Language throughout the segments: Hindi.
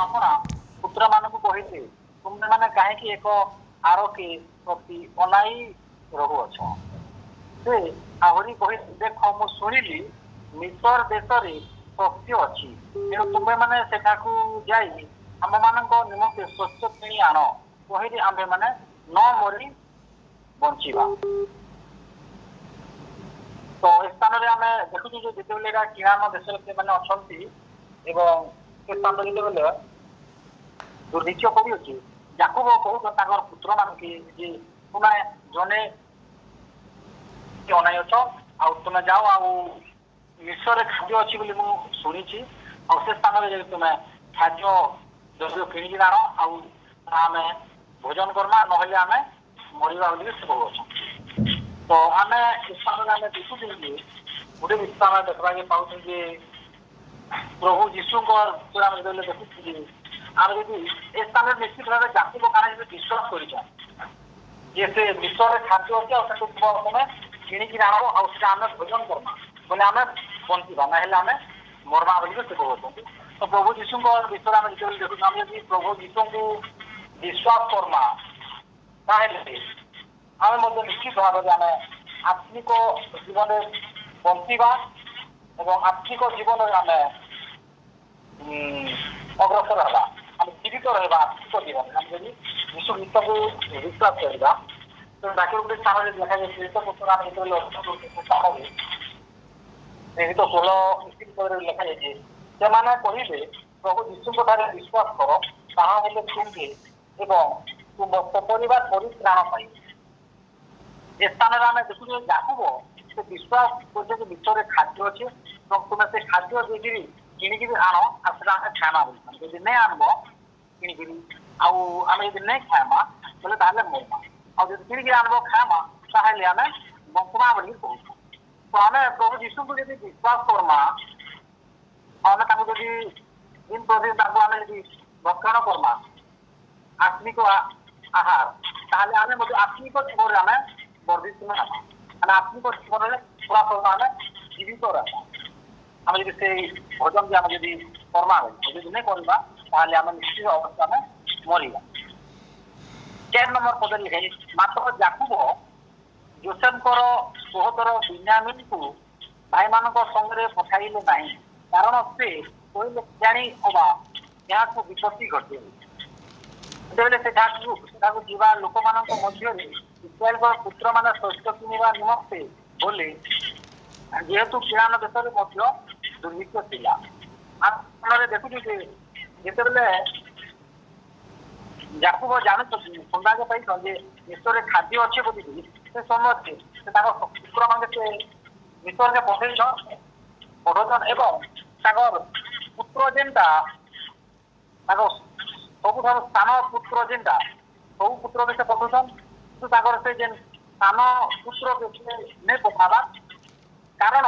अपना पुत्र मान को कही तुमने मैंने कहीं एक आर के प्रति अनाई रहुअछ से आहरी कही देख मु शुणिली मिसर देश रे शक्ति अच्छी तेणु तुम्हें मैंने सेठाकू जाई आम मान निमंते शस्य किणी आण कही आम्भे मैंने न मरी बंचिबा। तो स्थान में आम देखुଛୁ जो जितेबाला किरान देश मैंने अच्छा से स्थान जितेबाला दुर्भिक्ष पड़ी याकूब कहूँ पुत्र मान कि तुम्हें जने अनाई अछ आ तुम्हें जाओ आ मिश्र खाद्य अच्छी बोली शुणी से स्थान में तुम्हें खाद्य द्रव्य किणिकी आण आम भोजन करमा ना आम मरवा बोली से कह तो आम स्थान में आम देखुँ गोटे स्थान देखा पाऊँ प्रभु जीशु देखुँ आम यदि ए स्थान निश्चित भाव जाति काना विश्वास कर मिश्र खाद्य अच्छे तुम्हें किणिकी आण आम भोजन करमा बोले आम बंचा ना आम मरमा बोल से कहते तो प्रभु जीशु विषय आम जो देखुँ आम यदि प्रभु जीशु को विश्वास करमा आम निश्चित भाव में आम आत्मिक जीवन बंचा और आत्मिक जीवन आम अग्रसर है आम जीवित रहा आत्मिक जीवन आम जब यीशु ख्रीष्ट को विश्वास करवा तो बाकी गोटे स्थान में देखा जाए पुस्तक आम जो स्थान तो 16 लिखा जाए से मैंने कहे प्रभु जीशु विश्वास कर ताहले तुम्हें एवं तुम परिवार परित्राण पाई ए स्थान में आम देखुँ याकूब से विश्वास कर मिश्र खाद्य अच्छे तुम्हें से खाद्य देखिए किणिकी आण आम खामा बोलते जब नहीं आनब किणिकी आम जब नहीं खामा बोले मरमा आज किणिकी आनब खामा ताहले आम बंचमा बोली कहूँ तो आम प्रभु जीशु को जब विश्वास करमा आम दिन प्रतिदिन आम यदि भक्षण करमा आत्मिक आहार ताहले आम आत्मिक जीवन आम वर्धित ना आत्मिक जीवन में पूरा आम जीवित रहा आम जब से भोजन भी आम जब करमा जब नहीं करवा ताहले आम निश्चित अवस्था में मरिया। 4 नंबर पद लिखे मात्र याकूब जोसेफ सहोदर बिन्यामीन को भाई मान संगे पठाइले ना कारण से कहले जाणी अबा यहाँ विपत्ति घटे जा लोक मान मध्य इस्राएल पुत्र मान शस्य किणवा निमंते बोले जेहेतु किरान देश दुर्भिक्ष था देखुଛୁ जिते याकूब जानते सुंदा मिश्र खाद्य अच्छे बोली से समय पुत्र मान से मिश्र के पढ़न एवं पुत्र जेनटा सब स्थान पुत्र जेनटा सब पुत्र के पठाउन से जेन स्थान पुत्र के नहीं पठावा कारण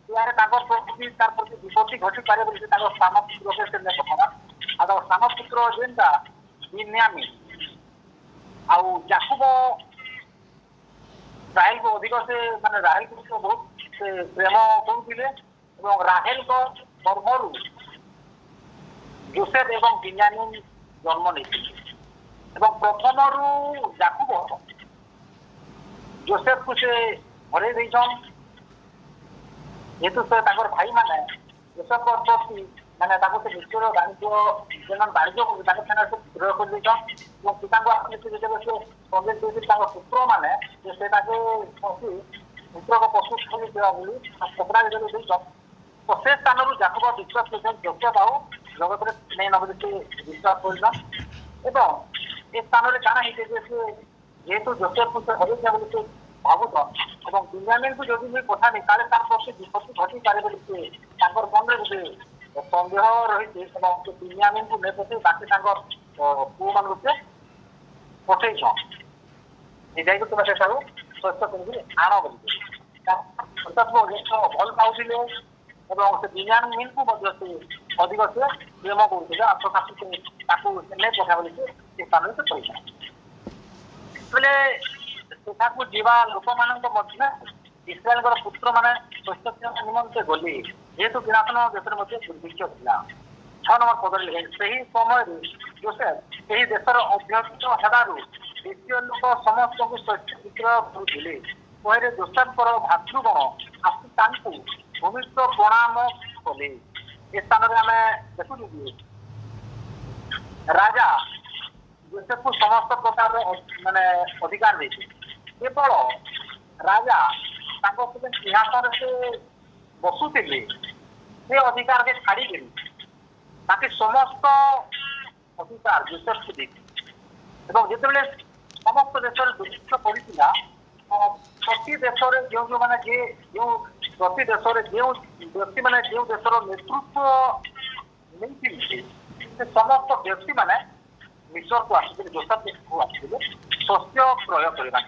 यार प्रति तार प्रति विपत्ति घटी पारे स्थान पुत्र के नहीं पठावा आ स्थान पुत्र जेनटा बिन्यामीन आउ याकूब राहेल को अधिक से माने राहेल को बहुत प्रेम करुले राहेल को गर्भरू जोसेफ एवं बिन्यामीन जन्म नहीं प्रथम याकूब जोसेफ को से हरई देछन जेतु से भाई माने जोसेफ प्रति मैंने से निश्चय वाणिज्य वाणिज्य विग्रह कर पिता पुत्र मैंने पुत्र को पशु कपड़ा तो से स्थान याकूब विश्वास कर योग्य पाओ जगत में नहीं नब से विश्वास कर ए स्थान में काना जेहेतु जोसेफ को हरई बोली भावुत और बिन्यामीन को जब नहीं पठानी काले तार प्रति विपत्ति घटी पारे बोली मन में गोटे सन्देह रही बिन्यामीन को नहीं पठे बाकी पु मान पठे जाइए तुम से शस्य किणिकी आण बोली भल पाऊे से बिन्यामीन को अधिक से प्रेम करुले नहीं पठा बोली से स्थान से कही बोले सेठाकू जीवा लोक मान इस्राएल पुत्र माने शस्य निमंते गली जेहेतु पुरातन देश दुर्भिक्ष था 6 नंबर पदले सही समय जोसेफ सही देशर अध्यक्ष हेबारु द्वितीय लोक समस्त को शस्त्र विक्रय करुले पहले जोसेफर भातृगण आसी तांकु भूमिष्ठ प्रणाम कले ए स्थान में आम देखुलु राजा जोसेफ को समस्त प्रकार माने अधिकार देते केवल राजा सिंहासन से बसुले से अधिकार के छाड़ी बाकी समस्त अधिकार जोसेफ को देते जिते समस्त देश दुर्भिक्ष पड़ा प्रति देश जो जो मैंने जो प्रति देश जो व्यक्ति मैंने जो देशर नेतृत्व नहीं समस्त व्यक्ति मैंने मिश्र को आसते जोसेफ को आसते शस्य क्रय करने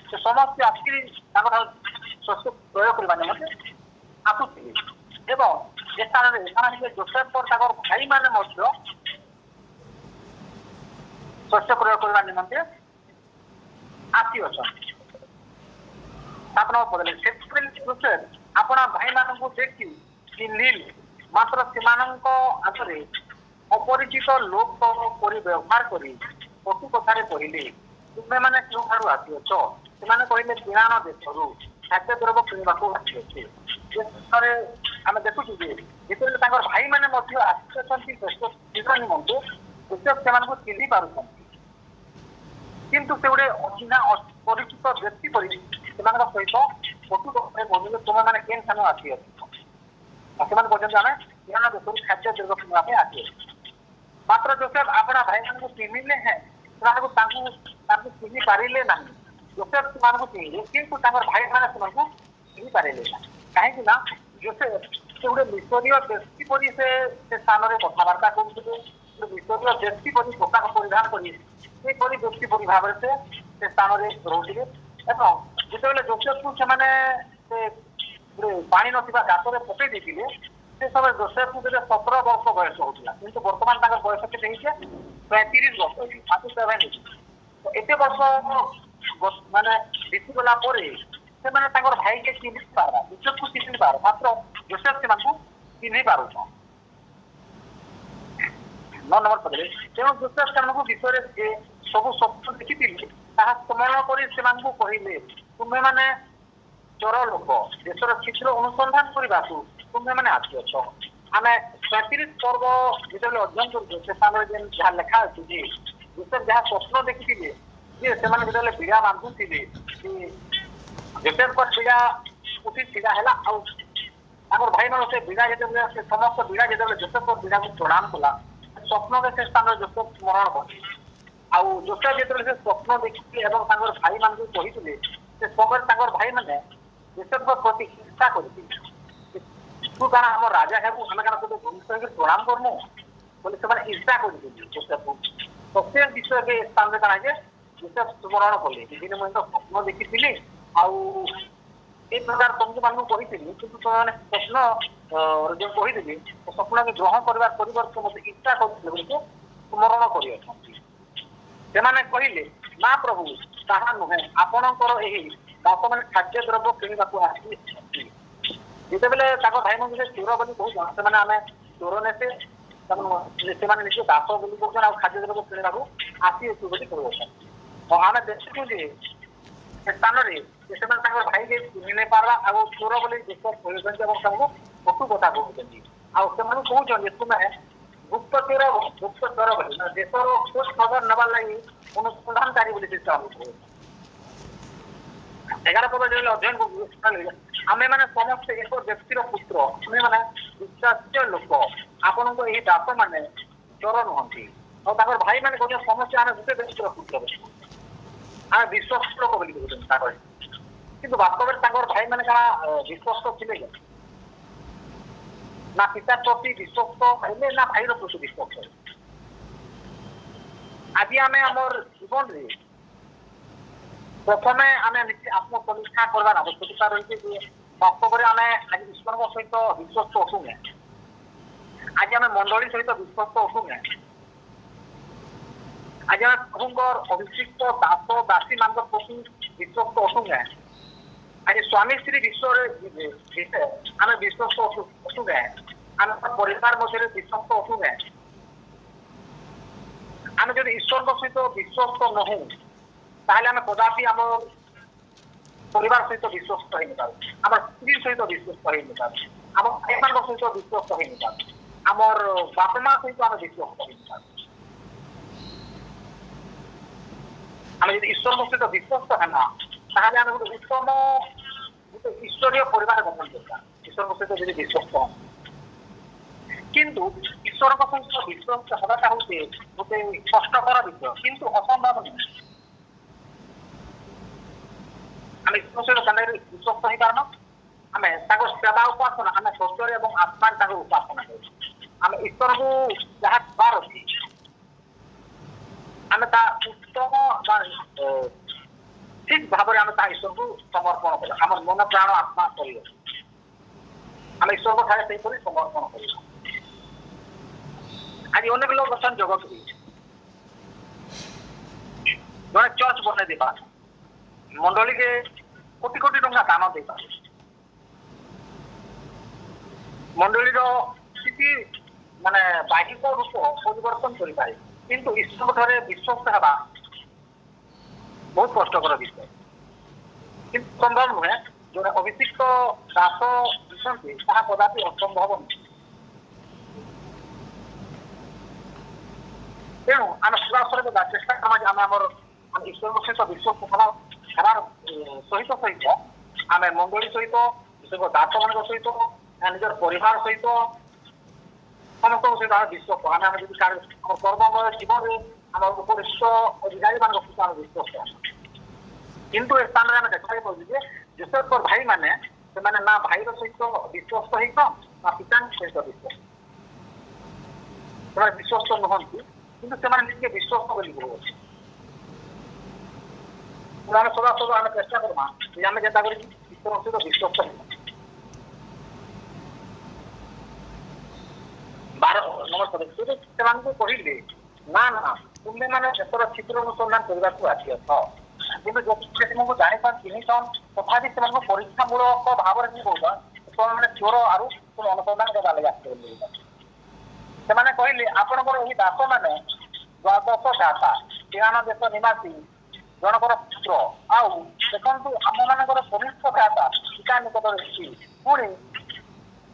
से समस्त आसिक शस्य क्रय करने आसुले ए स्थान में जोसेफ भाई मैंने शस्य क्रय करने निमंते आसी अच्छा पदले जोसेफ अपना भाई मान देखी चिन्हिल मात्र से आगे अपरिचित लोक पर व्यवहार कर कटु कथार कहले तुम्हें मैंने क्यों आसीच से कहले किराण देश खाद्य द्रव्य किणवाक आम देखु जिते भाई मैंने आसिका निमंते जोसेफ से चिन्हि पार किंतु से गोटे अचिन्हा अपरिचित व्यक्ति पर सहित कटु कथार कहले तुम्हें मैंने केन स्थान आसी पर्यटन आम किराण देश खाद्य द्रव्य किणवाक आसी मात्र जोसेफ अपना भाई मान चिन्हिले हैं चिन्हि पारे ना जोसेफ से चिन्हिले किंतु भाई मैंने चिन्हि पारे ना कहीं जोसेफ से गोटे मिशरीय व्यक्ति पर से स्थान में कथबार्ता करुले मिशरीय व्यक्ति पर पोशाक परिधान कर व्यक्ति पर भाव से स्थान में रोले जिते जोसेफ को पानी ना गातर पकई देते से समय जोसेफ को 17 वर्ष बयस होता किंतु बर्तमान बयस के 35 वर्ष 37 तो एत वर्ष माने बीतीगला से भाई के चिन्हि पारा जोसेफ को चिन्हि पार मात्र जोसेफ से चिन्हि पार 9 नंबर पदले तेणु जोसेफ से विषय सब स्वप्न देखी स्मरण कर कहले तुम्हें मैंने चोर लोक देशर चित्र अनुसंधान करने तुम्हें मैंने आसीच आम 35 पर्व जो अध्ययन कर जहाँ लेखा अच्छी जोसेफ जहाँ स्वप्न देखी से पीड़ा बांधुले जोसेफ पीड़ा उठी छड़ा है भाई मान से बीड़ा जो समस्त बीड़ा जो जोसेफ बीड़ा को प्रणाम कला स्वप्न से स्थान जोसेफ स्मरण कर जोसेफ जो स्वप्न देखी भाई मान कही से समय भाई मैंने जोसेफ प्रति हिंसा कर तू क्या आम राजा है आम क्या प्रणाम करमु बोले से ईर्षा कर जोसेफ तो से विषय के स्थान में क्या जोसेफ स्मरण कले दिन मुझे स्वप्न देखी ए प्रकार तुमको मान कही कि तुम स्वप्न जो कही स्वप्न के ग्रहण कर परिवर्तन मत ईर्षा कर स्मरण कर कहले ना प्रभु ताहा नुहे आपणकर दास मैंने खाद्य द्रव्य किणवाक आसी जिते भाई मन चोर बोली कहूँ से आम चोर नेते निजे दास बोली कहते खाद्य द्रव्य किणवाक आसी कहते आम देखु स्थान से भाई के चिन्हि नहीं पार्ला आ चोर बोली कटु कथा कहते कहते तुम्हें गुप्त चोर बोली देशर खोज खबर नबार लगी अनुसंधानकारी बोली चाहू 11 पद जो अध्ययन आम मैंने समस्त एक व्यक्तिर पुत्र आम मैंने विश्वास लोक आपण दास मैंने चोर नुहति और भाई मैंने कहते समस्त आम गोटे व्यक्तिर पुत्र आम विश्वस्त लोक बोली कहते कि वास्तव में भाई मैंने क्या विश्वस्त थे ना पिता प्रति विश्वस्त है ना भाई प्रति विश्वस्त आज आम आमर जीवन में प्रथम आम आत्मसमीक्षा करवार आवश्यकता रही वास्तव में आम आज ईश्वर सहित विश्वस्त असुगे आज आम मंडली सहित विश्वस्त असुगे आज आम प्रभुंर अभिषिक्त दास दासी मान प्रति विश्वस्त असुगे आज स्वामी स्त्री विश्व आम विश्वस्त असुगे आम परिवार मध्य विश्वस्त असुने आम जब ईश्वर सहित विश्वस्त नहू ताहले आम कदापि आम परिवार सहित विश्वस्त हो पार आम स्त्री सहित विश्वस्त हो पार आम भाई मान सहित विश्वस्त हो पार आमर बाप माँ सहित आम विश्वस्त हो पार आम जब ईश्वर सहित विश्वस्त है ताहले आम गोटे उत्तम गोटे ईश्वरीय परिवार गठन करता ईश्वर सहित जब विश्वस्त हो किंतु ईश्वर सहित विश्वस्त हवाटा हूँ गोटे कष्टर विषय किंतु असंभव नहीं आम ईश्वर सहित विश्वस्त हो पारन आम सेवा उपासना आम शरीर और आत्मा उपासना कर आम ईश्वर को जहाँ पार अच्छी आम उत्तम ठीक भाव में आम ईश्वर को समर्पण कर आम मन प्राण आत्मा कर आम ईश्वर को ठाए से समर्पण कर आज अनेक लोग अच्छा जगत जड़े चर्च बन दे पार मंडली के कोटी कोटी टंका दान दे पार मंडलीर स्थिति माने बाहिक रूप परिवर्तन कर पाए किंतु ईश्वर ठारे विश्वस्त हवा बहुत कष्टर विषय किंतु संभव नुहे जो अभिषिक्त दास दिखती कदापि असंभव नुहे तेणु आम पूरा चेष्टा करें आम ईश्वर सहित विश्वस्त हमार सहित सहित आम मंडली सहित ईश्वर दास मान सहित निजर परिवार सहित समस्त सहित विश्वस्त आम कर्ममय जीवन में आम उपरिष्ठ अधिकारी मान सहित आम विश्वस्त किंतु ए स्थान में आम देखा पाऊँ जोसेफ भाई मैंने ना भाई सहित विश्वस्त ना पिता सहित विश्वस्त विश्वस्त नुहति किंतु से विश्वस्त बोली कह आम सदा सदा आम चेष्टा करमा आम जेता कर ईश्वर सहित विश्वस्त नमस्कार से कहले ना ना तुम्हें मैंने देशर क्षेत्र अनुसंधान करने को आसीथ किंतु तुमको जापार चिन्हन तथापि से परीक्षामूलक भाव में कौन मैंने चोर आरु तुम अनुसंधान करवा लगे आसते कहले आपंकर यही दास मैंने द्वादश दाता तेरान देश निवासी जनकर पुत्र आउ देखु आम मानकर कनिष्ठ भ्राता पिता निकट रही पुणी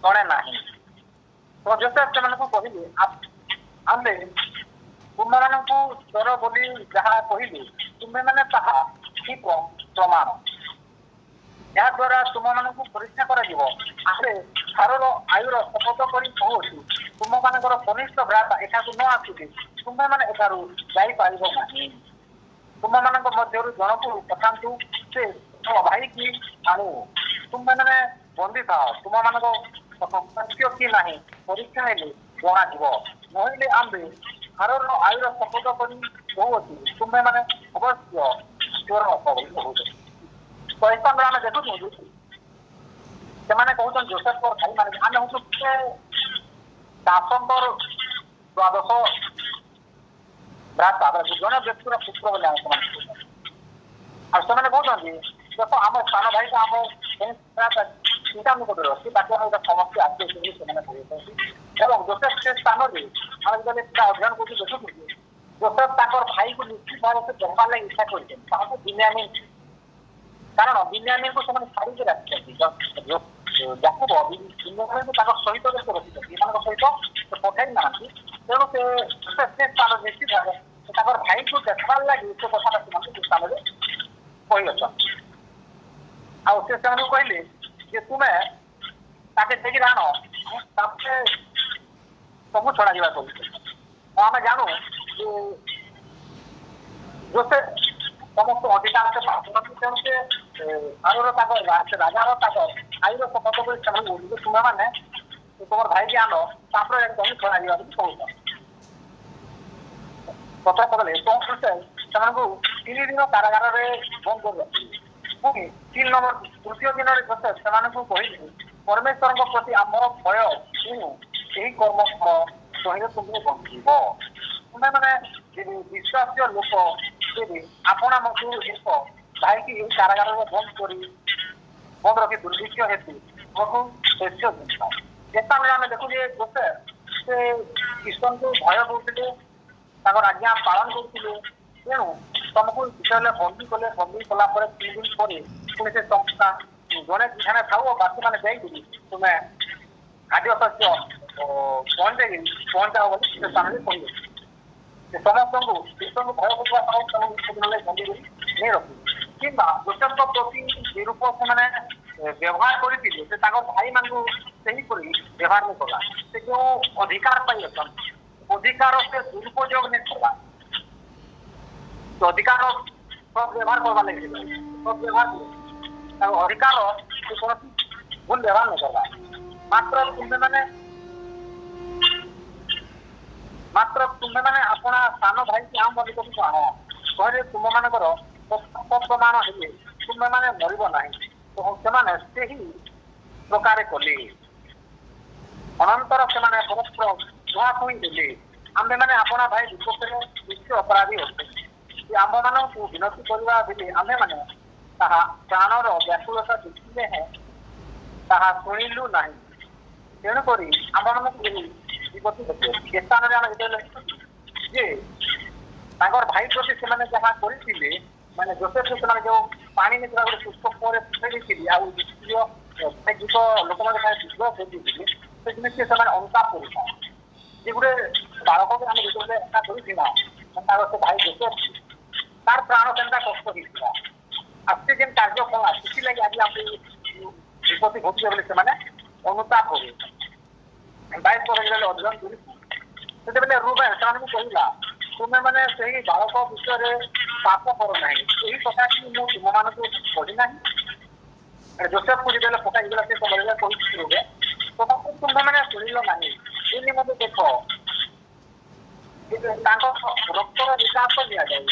जड़े ना तो जोसेफ से कहले आमे तुम मान चोर बोली जहाँ कहली तुम्हें मैंने ठीक प्रमाण या द्वारा तुम मान परीक्षा कर सारर आयुर शपथ कर कहूँ तुम मानकर कनिष्ठ भ्राता एठा न आसुक तुम्हें मैंने एठार जापर ना तुम मान मध्य जन को पठातु से भाई की आणु तुम्हें मैंने बंदी था तुम मान सत्य कि ना परीक्षा हेले जना नहले आम सारर आयुर शपथ कर कहूँ तुम्हें मैंने अवश्य चोर कहूँ तो आम देखु से कहते जोसेफ भाई मान आम हूँ दासंकर द्वादश भ्राता जन व्यक्तिर पुत्र बोले कहते देख आम सान भाई को आम चिंता निकट अच्छी बाकी समस्या आगे जोसेफ से स्थान आम जो अध्ययन कर देखु जोसेफ भाई को निश्चित भाव से जमार लगे इच्छा कर बिन्यामीन कारण बिन्यामीन को छाड़ी रखी याकूब बिन्यामीन को सहित रखी सहित पठाई ना तेणु से स्थान निश्चित भाव भाई को देखबार लगे से कथा स्थान में कही अच्छे कहले तुम्हें ताके आण सब छड़ा जावा आम जानू जोसे समस्त अधिकांश तेणु से राजार आईर शपथ कर तुम्हें मैंने तुम भाई की आन जमी छड़ा जा कहूँ कथा कहले तीन दिन कारागार में बंद कर रखी पुणी 3 नंबर तृतीय दिन में जोसेफ से कहले परमेश्वर प्रति आमर भय यही कर्म सहित तुम्हें बंचिब तुम्हें मैंने विश्वास लोक आपना मध्य भाई की कारागार में बंद रखी दुर्भिक्ष हेतु बहुत शस्य जिनता ଯେତେବେଳେ ଆମେ ଦେଖୁ ଯେ ଗୋଟେ ସେ ଈଶ୍ୱରଙ୍କୁ ଭୟ କରୁଥିଲେ ତାଙ୍କର ଆଜ୍ଞା ପାଳନ କରୁଥିଲେ ତେଣୁ ତମକୁ ଯେତେବେଳେ ବନ୍ଦୀ କଲେ ବନ୍ଦୀ କଲା ପରେ 3 ଦିନ ପରେ ପୁଣି ସେ ଜଣେ ଜଣେ ଥାଉ ବାକି ମାନେ ଯାଇକିରି ତୁମେ ଖାଦ୍ୟ ଶସ୍ୟ ପହଞ୍ଚାଅ ବୋଲି ସେ ସ୍ଥାନରେ କହିଲେ ସେ ସମସ୍ତଙ୍କୁ ଈଶ୍ୱରଙ୍କୁ ଭୟ କରୁଥିବା ସମସ୍ତଙ୍କୁ ବନ୍ଦୀ କରି ନେଇ ରଖିଲେ କିମ୍ବା ଯୋସେଫଙ୍କ ପ୍ରତି ବିରୂପ ସେମାନେ ବ୍ୟବହାର କରିଥିଲେ ସେ ତାଙ୍କ ଭାଇମାନଙ୍କୁ ସେହିପରି ବ୍ୟବହାର ନି କଲା ସେ ଯେଉଁ ଅଧିକାର ପାଇ ଅଛନ୍ତି ଅଧିକାର ସେ ଦୁରୁପଯୋଗ नहीं करवा तो अधिकार व्यवहार करवा लगे व्यवहार अधिकार से कौन भूल व्यवहार नहीं करवा मात्र तुम्हें माने अपना सान भाई की आम बनी को आण कहले तुम मानकर प्रमाण हे तुम्हें माने मरब ना तो से प्रकार कले अनंतर से परस्पर मुहांमुही देले आम्भे मैंने अपना भाई विपक्ष निश्चय अपराधी होते आम मान को विनती करवा बेले आम्भे मैंने प्राणर व्याकुलता देखिले हैं शुणिलु ना तेणुक आम मान विपत्ति देखिए स्थान जे भाई प्रति से जहाँ करते माने जोसेफ से जो पानी में गोटे पुष्प पर गीत लोक मैंने विश्वास से जिन से अनुताप कर गोटे बालक को आम जो एका कर से भाई जोसेफ तार प्राण केन्ता कष्ट होता आज जेन कार्य कला से लगे आज आप विपत्ति घटे से अनुताप हो 22 पर अध्ययन कर रूबेन से कहला तुम्हें मैंने से बालक विषय पाप कर ना यही कथा कि मुझे तुम मान को पढ़ी ना जोसेफ को जो पकाईगला से रूबे तो तुम्हें मैंने शुणिल ना ये मत देख रक्तर विकास दिया जाए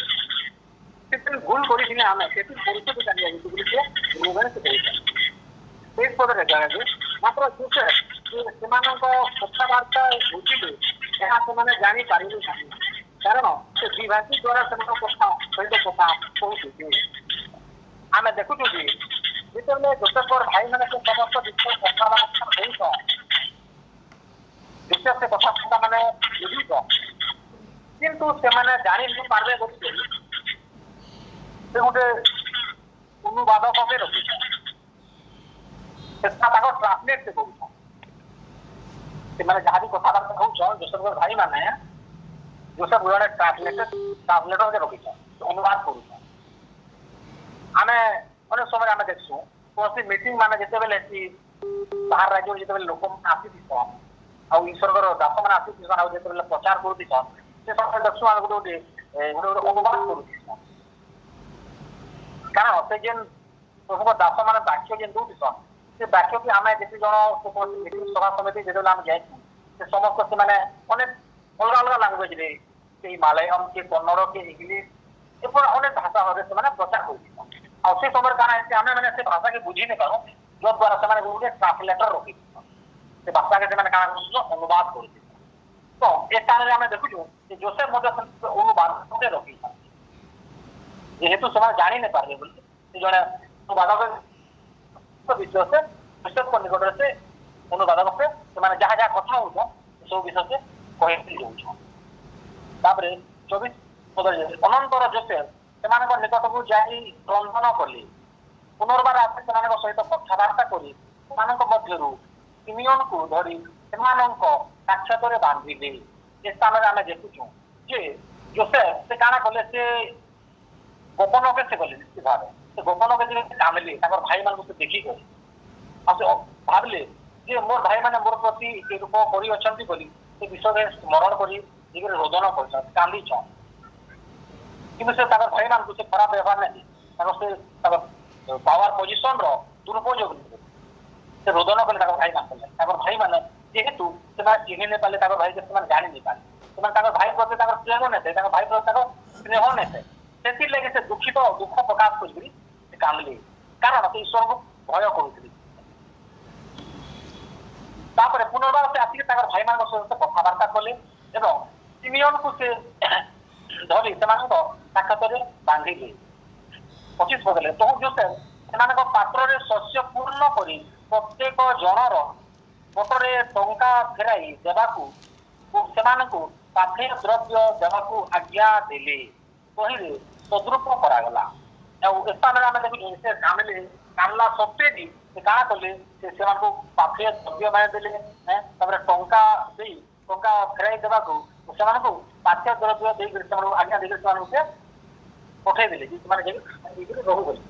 भूल करें आम से परिचय चलिए रूबेन से पदे जाए मात्र जोसेफ कथबार्ता बुझे यहाँ से जापारे ना कारण से द्विभाषी द्वारा कथा सहित कथा कहते आम देखु जो जोसेफ भाई मैंने समस्त विषय कथबार्ता जोसेफ से कथा मैंने बुझुच किंतु से जानी नहीं पारे बोलते से गोटे अनुवादक भी रखी ट्रांसलेट से कौन जहाँ भी कथबार्ता कौन जोसेफ भाई मैंने जोसेफ गोटे ट्रांसलेटर रखी अनुवाद कर आम अनेक समय आम देखु कौन मीटिंग मान जिते बाहर राज्य जिते लोक आसी ईश्वर दास मैंने आसी जो प्रचार कर समय देखु आम गोटे अनुवाद कर कारण से जेन प्रभु दास मैंने वाक्य जेन दौन से वाक्य की आम जिते जन सभा समिति जो आम जाए समस्त से अनेक अलग अलग लांगुएज के मालयालम के कन्नड़ के इंग्लीश एपर अनेक भाषा से प्रचार कर समय कारण आम मैंने से भाषा के बुझी नहीं पार जो द्वारा से गोटे ट्रांसलेटर रखी से भाषा के अनुवाद कर तो ए स्थान आम देखु जोसेफ अनुवाद रखी जेहेतु से जानी नहीं पारे बोली जड़े अनुवादक जोसेफ जोसेफ निकट से अनुवादक से जहाँ जहाँ कथा हो सब विषय से कही तापर 24 पदे अनंतर जोसेफ से निकट को जाई रंधन कले पुनर्बार आसे सहित कथबार्ता करी सिमियन को धरी साक्षात बांधिले ए स्थान आम देखुचु जे जोसेफ से काना कले से गोपन के से गले निश्चित भाव से गोपन के कामले भाई मान से देखिक भाविले जे मोर भाई मैंने मोर प्रति रूप कर विषय स्मरण कर रोदन कर कांदी कि भाई मान से खराब व्यवहार नहीं से पावर पोजिशन दुरुपयोग से रोदन कले भाई मान भाई मैंने जेहेतु चिन्ह नहीं पारे भाई के जानी नहीं पारे भाई प्रति स्नेह नहीं भाई प्रति स्नेह नहीं से लगे से दुखित दुख प्रकाश कर कांदले कारण से ईश्वर को भय करुली पुनर्बार से आसिक भाई मान सहित कथबार्ता कले सिमियन को से धरी साक्षात बांधिले 25 पदे तो जोसेफ से पात्र शस्य पूर्ण कर प्रत्येक जनर ପଟରେ ଟଙ୍କା ଫେରାଇ ଦେବାକୁ ଓ ସେମାନଙ୍କୁ ପାଥେୟ ଦ୍ରବ୍ୟ ଦେବାକୁ ଆଜ୍ଞା ଦେଲେ କହିଲେ ତଦ୍ରୁପ କରାଗଲା। ଆଉ ଏ ସ୍ଥାନରେ ଆମେ ଦେଖୁଛୁ ସେ କାଣିଲା ସତ୍ତ୍ୱେ ବି ସେ କାଣା କଲେ ସେମାନଙ୍କୁ ପାଥେୟ ଦ୍ରବ୍ୟ ମାନେ ଦେଲେ ତାପରେ ଟଙ୍କା ଦେଇ ଟଙ୍କା ଫେରାଇ ଦେବାକୁ ସେମାନଙ୍କୁ ପାଥେୟ ଦ୍ରବ୍ୟ ଦେଇକରି ସେମାନଙ୍କୁ ଆଜ୍ଞା ଦେଇକରି ସେମାନଙ୍କୁ ସେ ପଠେଇ ଦେଲେ ସେମାନେ ଯାଇକି ରହୁ ବୋଲି।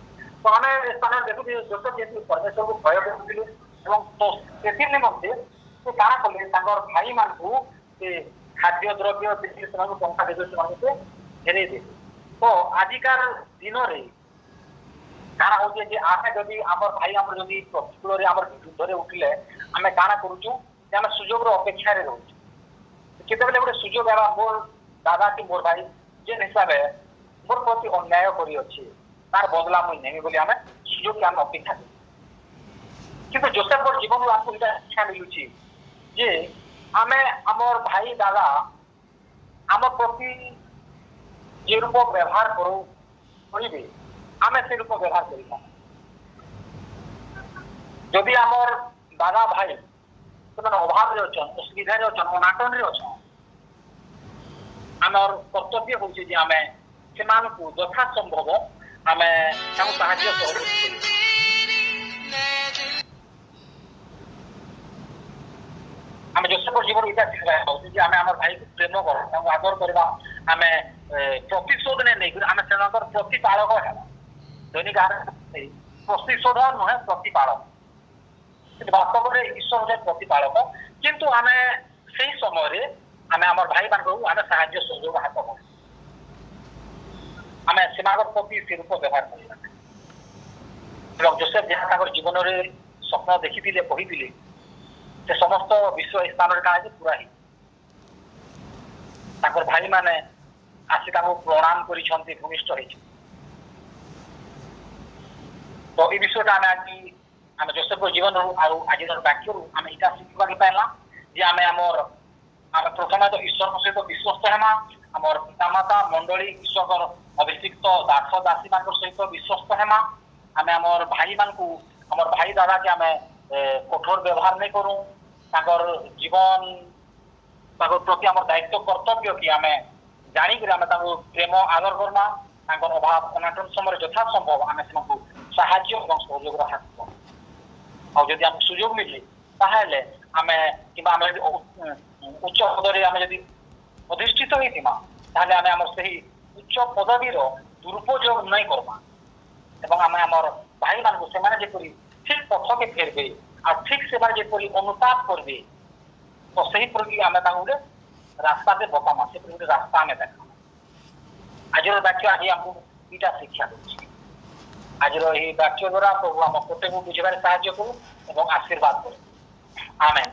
ତ ଆମେ ଏ ସ୍ଥାନରେ ଦେଖୁଛୁ ଯୋଶେଫ ଯେହେତୁ ପରମେଶ୍ୱରକୁ ଭୟ କରୁଥିଲେ ଏବଂ ସେଥି ନିମନ୍ତେ ସେ କାଣା କଲେ ତାଙ୍କର ଭାଇମାନଙ୍କୁ ସେ ଖାଦ୍ୟ ଦ୍ରବ୍ୟ ଦେଇକି ସେମାନଙ୍କୁ ଟଙ୍କା ଦେଇକରି ସେମାନଙ୍କୁ ସେ ଫେରେଇ ଦେଲେ। ତ ଆଜିକାର ଦିନରେ କାଣା ହଉଛି ଯେ ଆମେ ଯଦି ଆମର ଭାଇ ଆମର ଯଦି ପ୍ରତିକୂଳରେ ଆମର ଯୁଦ୍ଧରେ ଉଠିଲେ ଆମେ କାଣା କରୁଛୁ ଯେ ଆମେ ସୁଯୋଗର ଅପେକ୍ଷାରେ ରହୁଛୁ। କେତେବେଳେ ଗୋଟେ ସୁଯୋଗ ହେଲା ମୋର ଦାଦା କି ମୋର ଭାଇ ଯେନ୍ ହିସାବରେ ମୋର ପ୍ରତି ଅନ୍ୟାୟ କରିଅଛି ତାର ବଦଲା ମୁଇଁ ନେବି ବୋଲି ଆମେ ସୁଯୋଗকে ଆମେ ଅପେକ୍ଷା କରୁ। କିନ୍ତୁ ଯୋଶେଫର ଜୀବନରୁ ଆମକୁ ଏଇଟା ଶିକ୍ଷା ମିଳୁଛି ଯେ ଆମେ ଆମର ଭାଇ ଦାଦା ଆମ ପ୍ରତି যে রূপ ব্যবহার করিবে আমি সে রূপ ব্যবহার করিবা। যদি আমার দাদা ভাই ସେମାନେ ଅଭାବରେ ଅଛନ୍ ଅସୁବିଧାରେ ଅଛନ୍ ଅନାଟନରେ ଅଛନ୍ ଆମର କର୍ତ୍ତବ୍ୟ ହଉଛି ଯେ ଆମେ ସେମାନଙ୍କୁ ଯଥାସମ୍ଭବ ଆମେ ତାଙ୍କୁ ସାହାଯ୍ୟ ସହଯୋଗ କରିବା। ଆମେ ଯୋଶେଫର ଜୀବନ ଏଇଟା ଶିଖିବା ହଉଛି ଯେ ଆମେ ଆମର ଭାଇକୁ ପ୍ରେମ କରିବା ତାଙ୍କୁ ଆଦର କରିବା ଆମେ ପ୍ରତିଶୋଧ ନେଇକରି ଆମେ ସେମାନଙ୍କର ପ୍ରତିପାଳକ ହେବା। ଦୈନିକ ପ୍ରତିଶୋଧ ନୁହେଁ ପ୍ରତିପାଳକ। ବାସ୍ତବରେ ଈଶ୍ୱର ହଉଛନ୍ତି ପ୍ରତିପାଳକ କିନ୍ତୁ ଆମେ ସେଇ ସମୟରେ ଆମେ ଆମର ଭାଇମାନଙ୍କୁ ଆମେ ସାହାଯ୍ୟ ସହଯୋଗ ହାତ କରିବା ଆମେ ସେମାନଙ୍କ ପ୍ରତି ସେ ରୂପ ବ୍ୟବହାର କରିବା। ଏବଂ ଯୋଶେଫ ଯାହା ତାଙ୍କର ଜୀବନରେ ସ୍ୱପ୍ନ ଦେଖିଥିଲେ କହିଥିଲେ ସେ ସମସ୍ତ ବିଷୟ ଏ ସ୍ଥାନରେ କାଣା ହେଇଛି ପୁରା ହେଇଛି। ତାଙ୍କର ଭାଇମାନେ ଆସି ତାଙ୍କୁ ପ୍ରଣାମ କରିଛନ୍ତି ଭୂମିଷ୍ଠ ହେଇଛନ୍ତି। ତ এই বিষয়টা ଆମେ ଯୋଶେଫର ଜୀବନରୁ ଆଉ ଆଜିର ବାକ୍ୟରୁ ଆମେ ଏଇଟା ଶିଖିବାକୁ ପାଇଲା ଯେ ଆମେ ପ୍ରଥମେ ତ ଈଶ୍ୱରଙ୍କ ସହିତ ବିଶ୍ୱସ୍ତ ହେମା ଆମର ପିତାମାତା ମଣ୍ଡଳୀ ଈଶ୍ୱରଙ୍କର ଅଭିଷିକ୍ତ ଦାସ ଦାସୀ ମାନଙ୍କ ସହିତ ବିଶ୍ୱସ୍ତ ହେମା। ଆମେ ଆମର ଭାଇମାନଙ୍କୁ ଆମର ଭାଇ ଦାଦାକେ ଆମେ କଠୋର ବ୍ୟବହାର ନାଇଁ କରୁ ତାଙ୍କର ଜୀବନ ତାଙ୍କ ପ୍ରତି ଆମର ଦାୟିତ୍ୱ କର୍ତ୍ତବ୍ୟ କି ଆମେ ଜାଣିକରି ଆମେ ତାଙ୍କୁ ପ୍ରେମ ଆଦର କର୍ମା ତାଙ୍କର ଅଭାବ ଅନାଟନ ସମୟରେ ଯଥାସମ୍ଭବ ଆମେ ସେମାନଙ୍କୁ ସାହାଯ୍ୟ ଏବଂ ସହଯୋଗର ହାତ ଦେବା। ଆଉ ଯଦି ଆମକୁ ସୁଯୋଗ ମିଳେ ତାହେଲେ ଆମେ କିମ୍ବା ଆମେ ଯଦି ଉଚ୍ଚ ପଦରେ ଆମେ ଯଦି ଅଧିଷ୍ଠିତ ହେଇଥିବା ତାହେଲେ ଆମେ ଆମର ସେହି ଉଚ୍ଚ ପଦବୀର ଦୁରୁପଯୋଗ ନାଇଁ କର୍ମା ଏବଂ ଆମେ ଆମର ଭାଇମାନଙ୍କୁ ସେମାନେ ଯେପରି ଠିକ ପଥକେ ଫେରବେ ଆଉ ଠିକ ସେମାନେ ଯେପରି ଅନୁତାପ କରିବେ ତ ସେହିପରି ଆମେ ତାଙ୍କୁ ଗୋଟେ ରାସ୍ତାରେ ବତାମା ସେପରି ଗୋଟେ ରାସ୍ତା ଆମେ ଦେଖାମା। ଆଜିର ବାକ୍ୟ ଆଜି ଆମକୁ ଏଇଟା ଶିକ୍ଷା ଦେଉଛି। ଆଜିର ଏହି ବାକ୍ୟ ଦ୍ୱାରା ପ୍ରଭୁ ଆମ ପ୍ରତ୍ୟେକକୁ ବୁଝିବାରେ ସାହାଯ୍ୟ କରୁ ଏବଂ ଆଶୀର୍ବାଦ କରୁ। ଆମେନ୍।